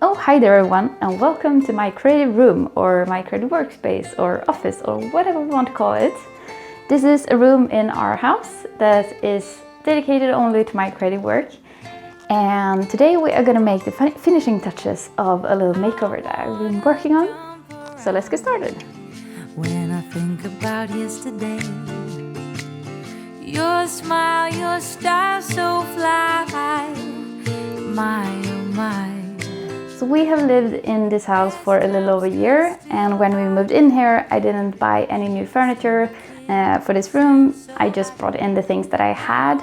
Oh, hi there everyone, and welcome to my creative room, or my creative workspace, or office, or whatever we want to call it. This is a room in our house that is dedicated only to my creative work. And today we are going to make the finishing touches of a little makeover that I've been working on. So let's get started. When I think about yesterday, your smile, your style so fly, my oh my. So we have lived in this house for a little over a year, and when we moved in here I didn't buy any new furniture for this room. I just brought in the things that I had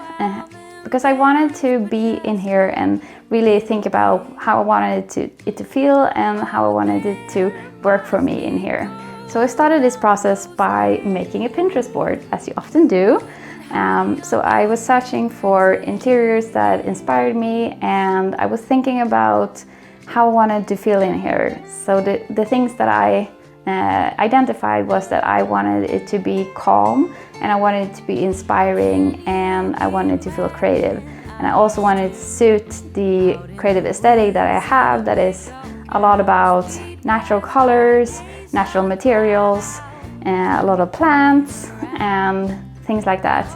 because I wanted to be in here and really think about how I wanted it to feel and how I wanted it to work for me in here. So I started this process by making a Pinterest board, as you often do. So I was searching for interiors that inspired me, and I was thinking about how I wanted to feel in here. So the things that I identified was that I wanted it to be calm, and I wanted it to be inspiring, and I wanted to feel creative. And I also wanted to suit the creative aesthetic that I have, that is a lot about natural colors, natural materials, a lot of plants and things like that.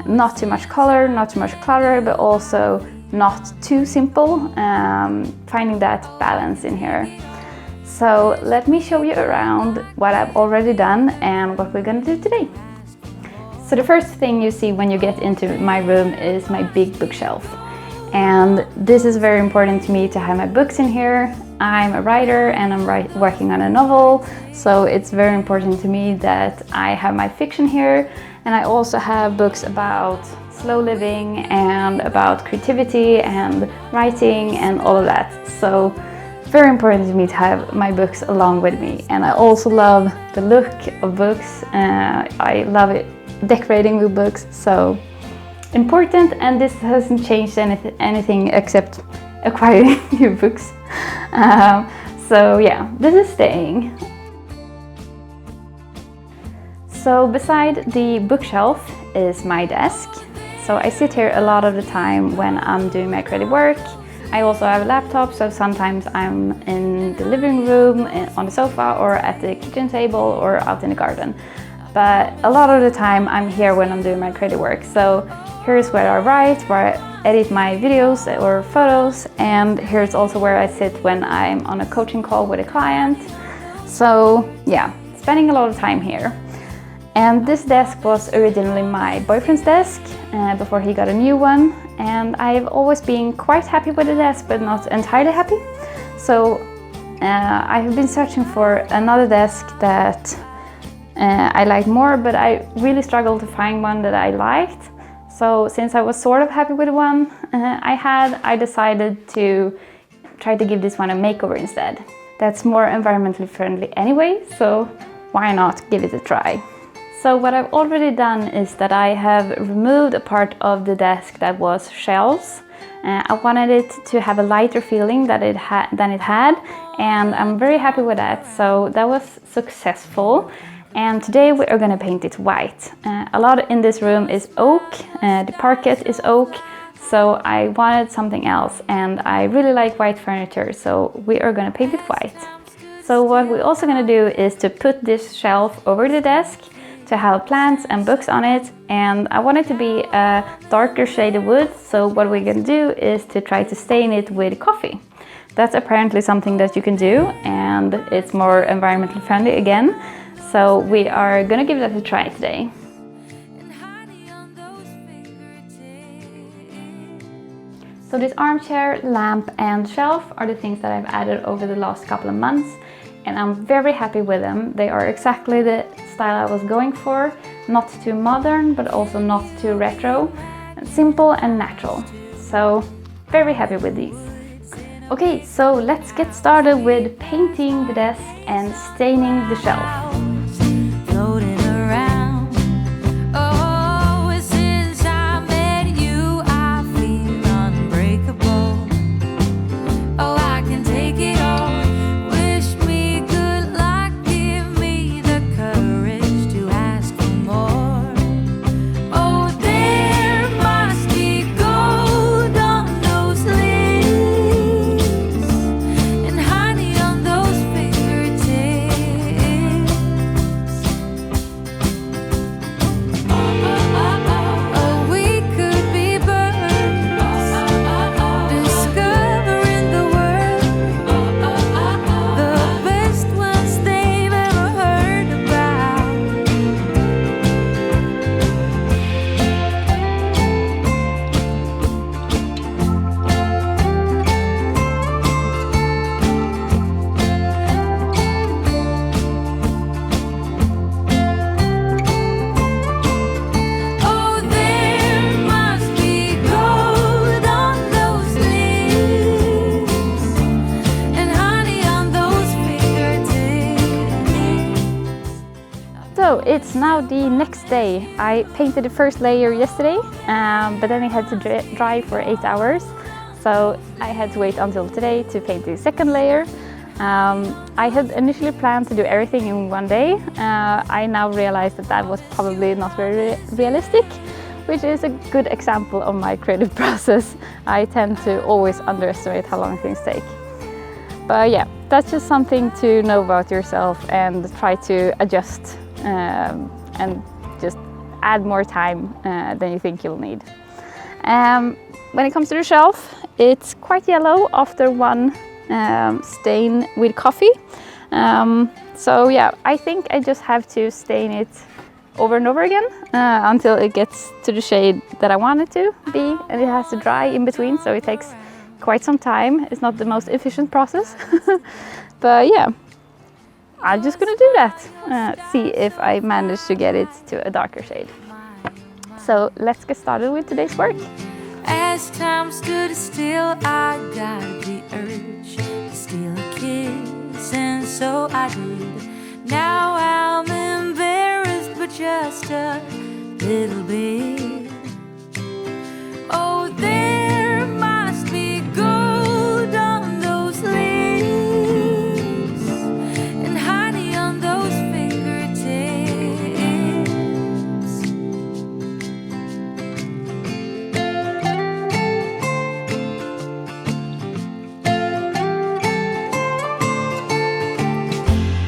Not too much color, not too much clutter, but also not too simple, finding that balance in here. So let me show you around what I've already done and what we're gonna do today. So the first thing you see when you get into my room is my big bookshelf. And this is very important to me to have my books in here. I'm a writer and I'm working on a novel, so it's very important to me that I have my fiction here. And I also have books about slow living and about creativity and writing and all of that. So very important to me to have my books along with me. And I also love the look of books. I love it, decorating with books, so important. And this hasn't changed anything except acquiring new books. So yeah, this is staying. So beside the bookshelf is my desk. So I sit here a lot of the time when I'm doing my creative work. I also have a laptop, so sometimes I'm in the living room, on the sofa, or at the kitchen table, or out in the garden. But a lot of the time I'm here when I'm doing my creative work. So here's where I write, where I edit my videos or photos, and here's also where I sit when I'm on a coaching call with a client. So yeah, spending a lot of time here. And this desk was originally my boyfriend's desk before he got a new one. And I've always been quite happy with the desk, but not entirely happy. So I have been searching for another desk that I liked more, but I really struggled to find one that I liked. So since I was sort of happy with the one I decided to try to give this one a makeover instead. That's more environmentally friendly anyway, so why not give it a try? So what I've already done is that I have removed a part of the desk that was shelves. I wanted it to have a lighter feeling than it had, and I'm very happy with that. So that was successful. And today we are going to paint it white. A lot in this room is oak, the parquet is oak, so I wanted something else, and I really like white furniture, so we are going to paint it white. So what we're also going to do is to put this shelf over the desk to have plants and books on it, and I want it to be a darker shade of wood. So what we're going to do is to try to stain it with coffee. That's apparently something that you can do, and it's more environmentally friendly again. So we are going to give that a try today. So this armchair, lamp and shelf are the things that I've added over the last couple of months, and I'm very happy with them. They are exactly the style I was going for. Not too modern, but also not too retro. Simple and natural. So very happy with these. Okay, so let's get started with painting the desk and staining the shelf. Floating around. Oh, since I met you, I feel unbreakable. Oh, I can take it all. Wish me good luck. Give me the courage to ask for more. Oh, there must be gold on those lips. it's now the next day. I painted the first layer yesterday, but then it had to dry for 8 hours. So I had to wait until today to paint the second layer. I had initially planned to do everything in one day. I now realize that that was probably not very realistic, which is a good example of my creative process. I tend to always underestimate how long things take. But yeah, that's just something to know about yourself and try to adjust and just add more time than you think you'll need. When it comes to the shelf, it's quite yellow after one stain with coffee. So yeah, I think I just have to stain it over and over again until it gets to the shade that I want it to be, and it has to dry in between, so it takes quite some time. It's not the most efficient process, but yeah, I'm just gonna do that. See if I manage to get it to a darker shade. So let's get started with today's work. As time stood still, I got the urge to steal a kiss, and so I did. Now I'm embarrassed, but just a little bit. Oh, there must be gold on those lips and honey on those fingertips.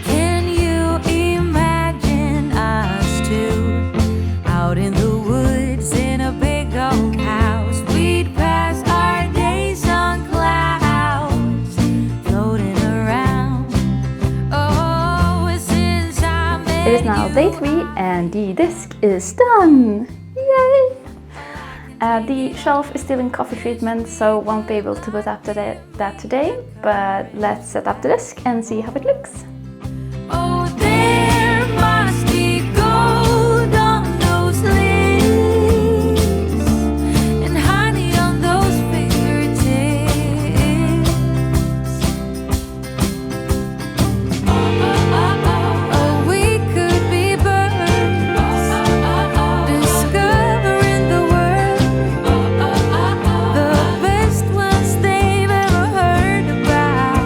Can you imagine us two out in the woods in a big old house? We'd pass our days on clouds floating around. Oh, since I met It is now day 3 and the desk is done! Yay! The shelf is still in coffee treatment, so won't be able to put up that today, but let's set up the desk and see how it looks. Oh, there must be gold on those lips and honey on those fingertips. Oh, we could be birds discovering the world, the best ones they've ever heard about.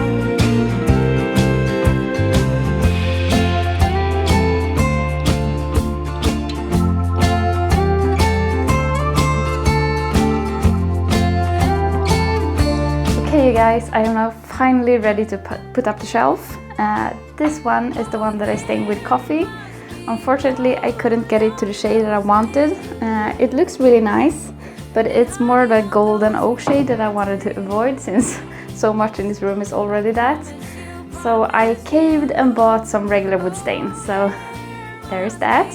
Okay you guys, I am now finally ready to put up the shelf. This one is the one that I stained with coffee. Unfortunately, I couldn't get it to the shade that I wanted. It looks really nice, but it's more the golden oak shade that I wanted to avoid since so much in this room is already that. So I caved and bought some regular wood stain. So there is that.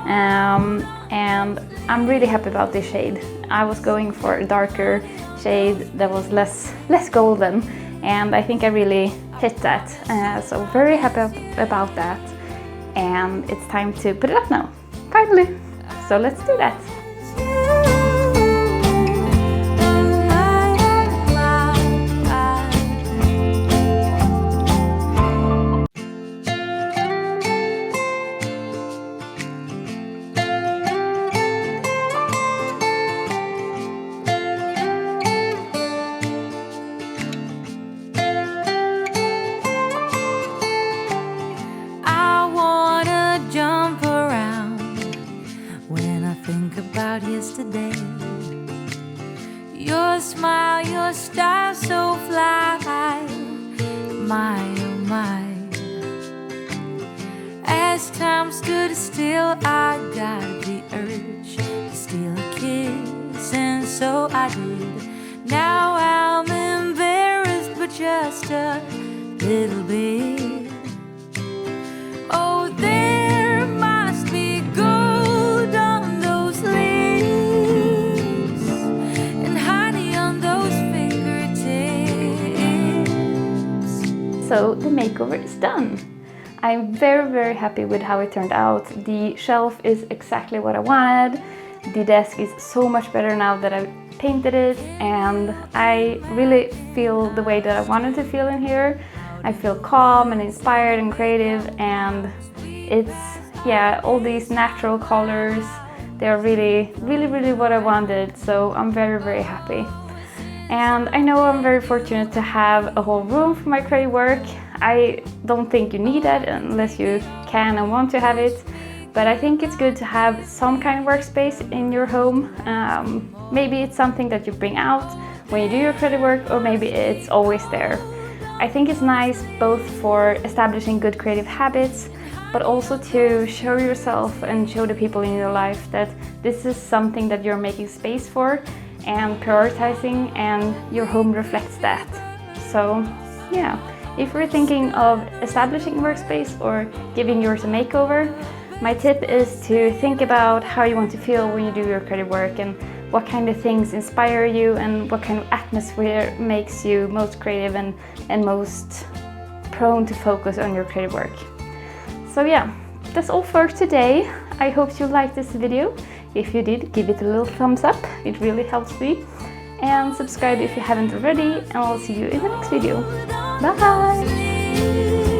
And I'm really happy about this shade. I was going for a darker shade that was less golden, and I think I really hit that. So very happy about that. And it's time to put it up now, finally. So let's do that. I wanna jump around when I think about yesterday. Your smile, your style so fly, my oh my. As time stood still, I got the urge to steal a kiss, and so I did. Now I'm embarrassed, but just a little bit. Oh, there must be gold on those lips and honey on those fingertips. So the makeover is done. I'm very happy with how it turned out. The shelf is exactly what I wanted. The desk is so much better now that I've painted it, and I really feel the way that I wanted to feel in here. I feel calm and inspired and creative, and it's yeah, all these natural colors, they're really what I wanted, so I'm very happy. And I know I'm very fortunate to have a whole room for my creative work. I don't think you need that unless you can and want to have it, but I think it's good to have some kind of workspace in your home. Maybe it's something that you bring out when you do your creative work, or maybe it's always there. I think it's nice both for establishing good creative habits, but also to show yourself and show the people in your life that this is something that you're making space for and prioritizing, and your home reflects that. So yeah, if you're thinking of establishing a workspace or giving yours a makeover, my tip is to think about how you want to feel when you do your creative work, and what kind of things inspire you, and what kind of atmosphere makes you most creative and most prone to focus on your creative work. So yeah, that's all for today. I hope you liked this video. If you did, give it a little thumbs up, it really helps me. And subscribe if you haven't already, and I'll see you in the next video. Bye!